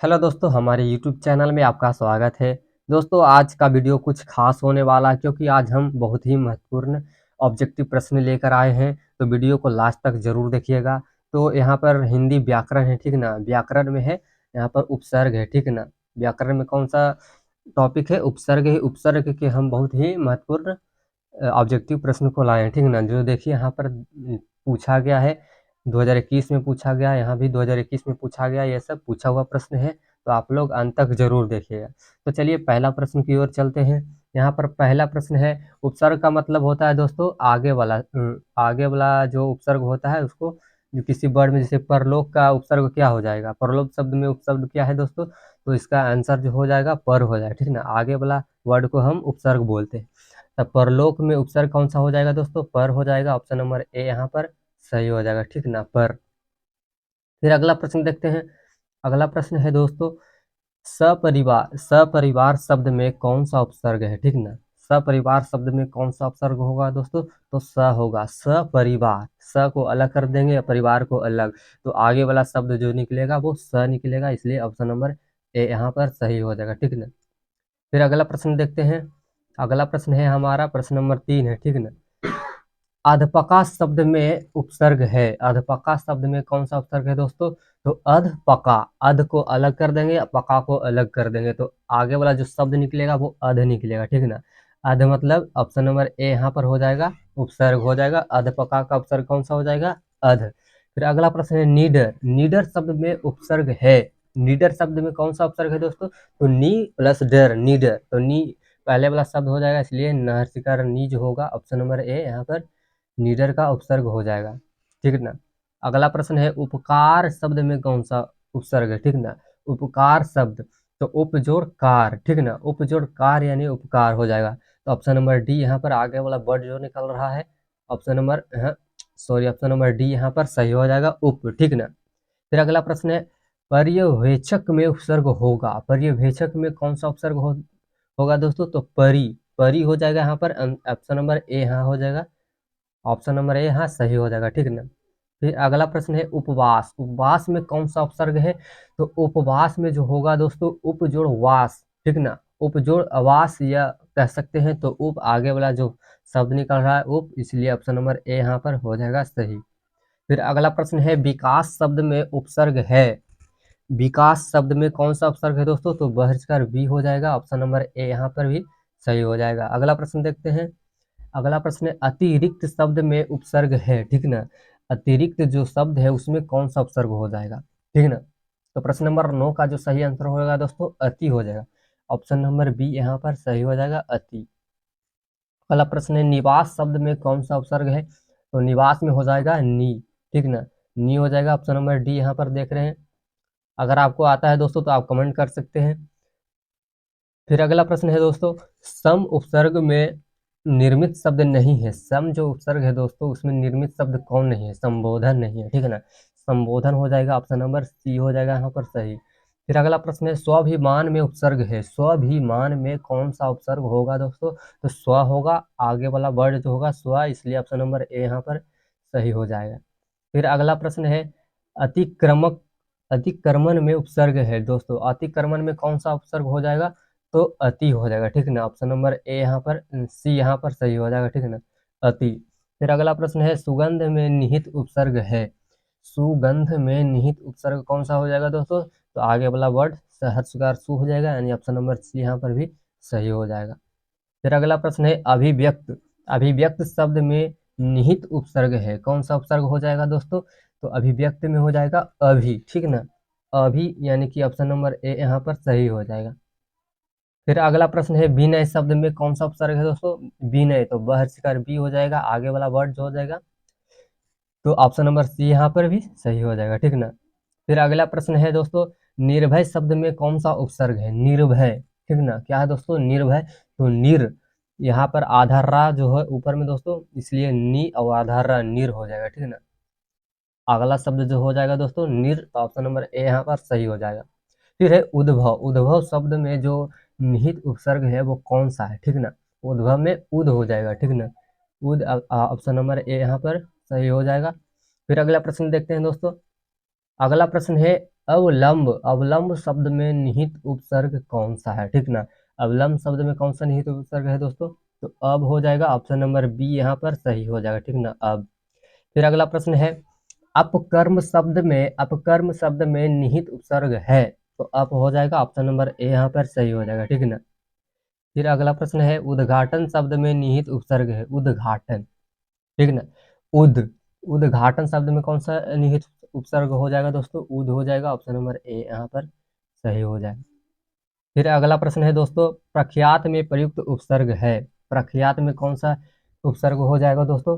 Hello दोस्तों, हमारे YouTube channel में आपका स्वागत है। दोस्तों, आज का वीडियो कुछ खास होने वाला है क्योंकि आज हम बहुत ही महत्वपूर्ण ऑब्जेक्टिव प्रश्न लेकर आए हैं। तो वीडियो को लास्ट तक जरूर देखिएगा। तो यहाँ पर हिंदी व्याकरण है, ठीक ना। व्याकरण में है, यहाँ पर उपसर्ग है, ठीक ना। व्याकरण में कौन सा टॉपिक है? उपसर्ग है। उपसर्ग के हम बहुत ही महत्वपूर्ण ऑब्जेक्टिव प्रश्न को लाए हैं, ठीक ना। जो देखिए यहाँ पर पूछा गया है, 2021 में पूछा गया, यहाँ भी 2021 में पूछा गया। ये सब पूछा हुआ प्रश्न है, तो आप लोग अंत तक जरूर देखिएगा। तो चलिए पहला प्रश्न की ओर चलते हैं। यहाँ पर पहला प्रश्न है, उपसर्ग का मतलब होता है दोस्तों आगे वाला जो उपसर्ग होता है उसको, जो किसी वर्ड में, जैसे परलोक का उपसर्ग क्या हो जाएगा? परलोक शब्द में उपसर्ग क्या है दोस्तों? तो इसका आंसर जो हो जाएगा पर हो जाएगा, ठीक ना। आगे वाला वर्ड को हम उपसर्ग बोलते हैं। तब परलोक में उपसर्ग कौन सा हो जाएगा दोस्तों? पर हो जाएगा। ऑप्शन नंबर ए यहाँ पर सही हो जाएगा, ठीक ना, पर। फिर अगला प्रश्न देखते हैं। अगला प्रश्न है दोस्तों, सपरिवार। सपरिवार शब्द में कौन सा उपसर्ग है, ठीक ना। सपरिवार शब्द में कौन सा उपसर्ग होगा दोस्तों? तो स होगा। सपरिवार, स को अलग कर देंगे या परिवार को अलग, तो आगे वाला शब्द जो निकलेगा वो स निकलेगा, इसलिए ऑप्शन नंबर ए यहाँ पर सही हो जाएगा, ठीक ना। फिर अगला प्रश्न देखते हैं। अगला प्रश्न है हमारा प्रश्न नंबर 3 है, ठीक ना। अधपका शब्द में उपसर्ग है। अधपका शब्द में कौन सा उपसर्ग है दोस्तों? तो अधपका, अध को अलग कर देंगे, पका को अलग कर देंगे, तो आगे वाला जो शब्द निकलेगा वो अध निकलेगा, ठीक ना। अध मतलब ऑप्शन नंबर ए यहाँ पर हो जाएगा, उपसर्ग हो जाएगा। अधपका का उपसर्ग कौन सा हो जाएगा? अध। फिर अगला प्रश्न है निडर। निडर शब्द में उपसर्ग है। निडर शब्द में कौन सा उपसर्ग है दोस्तों? तो नी प्लस डर, निडर। तो नी पहले वाला शब्द हो जाएगा, इसलिए नहर नी जो होगा, ऑप्शन नंबर ए यहाँ पर निडर का उपसर्ग हो जाएगा, ठीक ना। अगला प्रश्न है, उपकार शब्द में कौन सा उपसर्ग है, ठीक ना। उपकार शब्द, तो उप जोड़ कार, ठीक ना। उप जोड़ कार यानी उपकार हो जाएगा, तो ऑप्शन नंबर डी यहाँ पर आगे वाला वर्ड जो निकल रहा है, option number option number D यहाँ पर सही हो जाएगा, उप, ठीक ना। फिर अगला प्रश्न है, पर्यवेक्षक में उपसर्ग होगा। पर्यवेक्षक में कौन सा उपसर्ग होगा दोस्तों? तो परी, परी हो जाएगा यहाँ पर, ऑप्शन नंबर ए यहाँ हो जाएगा, ऑप्शन नंबर ए यहाँ सही हो जाएगा, ठीक ना। फिर अगला प्रश्न है, उपवास। उपवास में कौन सा उपसर्ग है? तो उपवास में जो होगा दोस्तों, उप जोड़ वास, ठीक ना। उप जोड़ अवास या कह सकते हैं, तो उप आगे वाला जो शब्द निकल रहा है उप, इसलिए ऑप्शन नंबर ए यहाँ पर हो जाएगा सही। फिर अगला प्रश्न है, विकास शब्द में उपसर्ग है। विकास शब्द में कौन सा उपसर्ग है दोस्तों? तो बहिष्कार वी हो जाएगा, ऑप्शन नंबर ए यहाँ पर भी सही हो जाएगा। अगला प्रश्न देखते हैं। अगला प्रश्न है, अतिरिक्त शब्द में उपसर्ग है, ठीक ना। अतिरिक्त जो शब्द है उसमें कौन सा उपसर्ग हो जाएगा, ठीक ना। तो प्रश्न नंबर 9 का जो सही आंसर होगा दोस्तों, अति हो जाएगा, ऑप्शन नंबर बी यहाँ पर सही हो जाएगा, अति। अगला प्रश्न है, निवास शब्द में कौन सा उपसर्ग है? तो निवास में हो जाएगा नी, ठीक ना। नी हो जाएगा, ऑप्शन नंबर डी यहाँ पर देख रहे हैं। अगर आपको आता है दोस्तों तो आप कमेंट कर सकते हैं। फिर अगला प्रश्न है दोस्तों, सम उपसर्ग में निर्मित शब्द नहीं है। सम जो उपसर्ग है दोस्तों उसमें निर्मित शब्द कौन नहीं है? संबोधन नहीं है, ठीक है ना। संबोधन हो जाएगा, ऑप्शन नंबर सी हो जाएगा यहाँ पर सही। फिर अगला प्रश्न है, स्वाभिमान में उपसर्ग है। स्वाभिमान में कौन सा उपसर्ग होगा दोस्तों? तो स्व होगा, आगे वाला वर्ड जो होगा स्व, इसलिए ऑप्शन नंबर ए यहाँ पर सही हो जाएगा। फिर अगला प्रश्न है, अतिक्रमक। अतिक्रमण में उपसर्ग है दोस्तों। अतिक्रमण में कौन सा उपसर्ग हो जाएगा? तो अति हो जाएगा, ठीक ना। ऑप्शन नंबर ए यहाँ पर, सी यहाँ पर सही हो जाएगा, ठीक है ना, अति। फिर अगला प्रश्न है, सुगंध में निहित उपसर्ग है। सुगंध में निहित उपसर्ग कौन सा हो जाएगा दोस्तों? तो आगे वाला वर्ड सहस्रकार सु हो जाएगा, यानी ऑप्शन नंबर सी यहाँ पर भी सही हो जाएगा। फिर अगला प्रश्न है, अभिव्यक्त। अभिव्यक्त शब्द में निहित उपसर्ग है। कौन सा उपसर्ग हो जाएगा दोस्तों? तो अभिव्यक्त में हो जाएगा अभी, ठीक ना। अभी यानी कि ऑप्शन नंबर ए यहाँ पर सही हो जाएगा। फिर अगला प्रश्न है, विनय शब्द में कौन सा उपसर्ग है दोस्तों? विनय, तो बहर्षिकार बी हो जाएगा, आगे वाला वर्ड जो हो जाएगा, तो ऑप्शन नंबर सी यहाँ पर भी सही हो जाएगा, ठीक ना। फिर अगला प्रश्न है दोस्तों, निर्भय शब्द में कौन सा उपसर्ग है? निर्भय, ठीक ना, क्या है दोस्तों? निर्भय। तो निर, यहाँ पर आधार रा जो है ऊपर में दोस्तों, इसलिए नी और आधार रा निर हो जाएगा, ठीक ना। अगला शब्द जो हो जाएगा दोस्तों निर, तो ऑप्शन नंबर ए यहाँ पर सही हो जाएगा। फिर है उद्भव। उद्भव शब्द में जो निहित उपसर्ग है वो कौन सा है, ठीक ना। उद्भव में उद हो जाएगा, ठीक ना। उद, ऑप्शन नंबर ए यहाँ पर सही हो जाएगा। फिर अगला प्रश्न देखते हैं दोस्तों। अगला प्रश्न है, अवलंब, अवलंब शब्द में निहित उपसर्ग कौन सा है, ठीक ना। अवलंब शब्द में कौन सा निहित उपसर्ग है दोस्तों, तो अब हो जाएगा ऑप्शन नंबर बी यहाँ पर सही हो जाएगा, ठीक ना। अब फिर अगला प्रश्न है, अपकर्म शब्द में निहित उपसर्ग है, तो अप हो जाएगा ऑप्शन नंबर ए यहाँ पर सही हो जाएगा, ठीक ना। फिर अगला प्रश्न है, उद्घाटन शब्द में निहित उपसर्ग है, उद्घाटन, ठीक ना। उद उद्घाटन शब्द में कौन सा निहित उपसर्ग हो जाएगा दोस्तों, उद हो जाएगा, ऑप्शन नंबर ए यहाँ पर सही हो जाएगा। फिर अगला प्रश्न है दोस्तों, प्रख्यात में प्रयुक्त उपसर्ग है, प्रख्यात में कौन सा उपसर्ग हो जाएगा दोस्तों,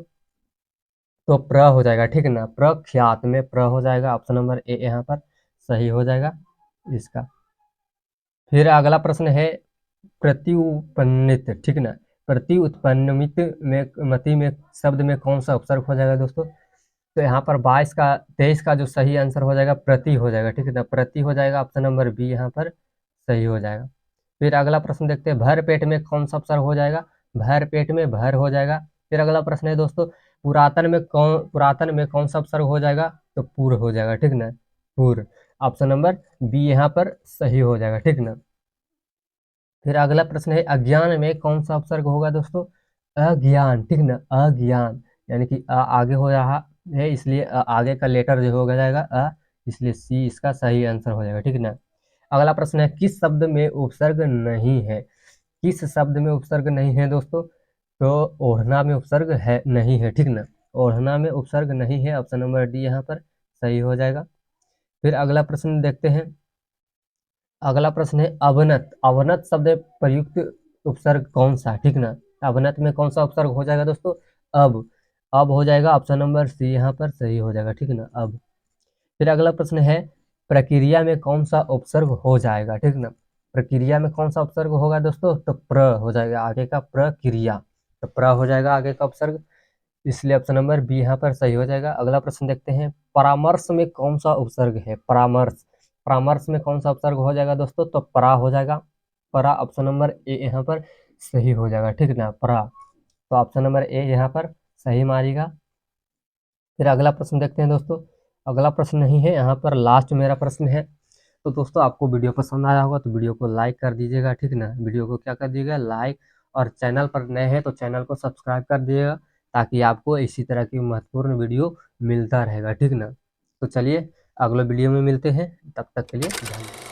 तो प्र हो जाएगा, ठीक ना। प्रख्यात में प्र हो जाएगा, ऑप्शन नंबर ए यहाँ पर सही हो जाएगा इसका। फिर अगला प्रश्न है, प्रत्युत्पन्नित, ठीक ना। प्रत्युत्पन्नित में मति में शब्द में कौन सा उपसर्ग हो जाएगा दोस्तों, तो यहाँ पर 23 का जो सही आंसर हो जाएगा प्रति हो जाएगा, ठीक है ना। प्रति हो जाएगा, ऑप्शन नंबर बी यहाँ पर सही हो जाएगा। फिर अगला प्रश्न देखते हैं, भर पेट में कौन सा उपसर्ग हो जाएगा, भर पेट में भर हो जाएगा। फिर अगला प्रश्न है दोस्तों, पुरातन में कौन सा उपसर्ग हो जाएगा, तो पूर हो जाएगा, ठीक ना। पूर, ऑप्शन नंबर बी यहाँ पर सही हो जाएगा, ठीक ना। फिर अगला प्रश्न है, अज्ञान में कौन सा उपसर्ग होगा दोस्तों, अज्ञान, ठीक ना। अज्ञान यानी कि आगे हो रहा है, इसलिए आगे का लेटर जो होगा जाएगा इसलिए सी इसका सही आंसर हो जाएगा, ठीक ना। अगला प्रश्न है, किस शब्द में उपसर्ग नहीं है, किस शब्द में उपसर्ग नहीं है दोस्तों, तो ओढ़ना में उपसर्ग है नहीं है, ठीक ना। ओढ़ना में उपसर्ग नहीं है, ऑप्शन नंबर डी यहाँ पर सही हो जाएगा। फिर अगला प्रश्न देखते हैं, अगला प्रश्न है, अवनत, अवनत शब्द में प्रयुक्त उपसर्ग कौन सा, ठीक ना। अवनत में कौन सा उपसर्ग हो जाएगा दोस्तों, अब हो जाएगा, ऑप्शन नंबर सी यहाँ पर सही हो जाएगा, ठीक ना। अब फिर अगला प्रश्न है, प्रक्रिया में कौन सा उपसर्ग हो जाएगा, ठीक ना। प्रक्रिया में कौन सा उपसर्ग होगा दोस्तों, तो प्र हो जाएगा आगे का, प्रक्रिया, तो प्र हो जाएगा आगे का उपसर्ग, इसलिए ऑप्शन नंबर बी यहाँ पर सही हो जाएगा। अगला प्रश्न देखते हैं, परामर्श में कौन सा उपसर्ग है, परामर्श, परामर्श में कौन सा उपसर्ग हो जाएगा दोस्तों, तो परा हो जाएगा, परा, ऑप्शन नंबर ए यहाँ पर सही हो जाएगा, ठीक ना, परा, तो ऑप्शन नंबर ए यहाँ पर सही मारेगा। फिर अगला प्रश्न देखते हैं दोस्तों, अगला प्रश्न नहीं है, यहाँ पर लास्ट मेरा प्रश्न है। तो दोस्तों आपको वीडियो पसंद आया होगा तो वीडियो को लाइक कर दीजिएगा, ठीक ना। वीडियो को क्या कर दीजिएगा, लाइक, और चैनल पर नए हैं तो चैनल को सब्सक्राइब कर दीजिएगा, ताकि आपको इसी तरह की महत्वपूर्ण वीडियो मिलता रहेगा, ठीक ना। तो चलिए अगले वीडियो में मिलते हैं, तब तक के लिए धन्यवाद।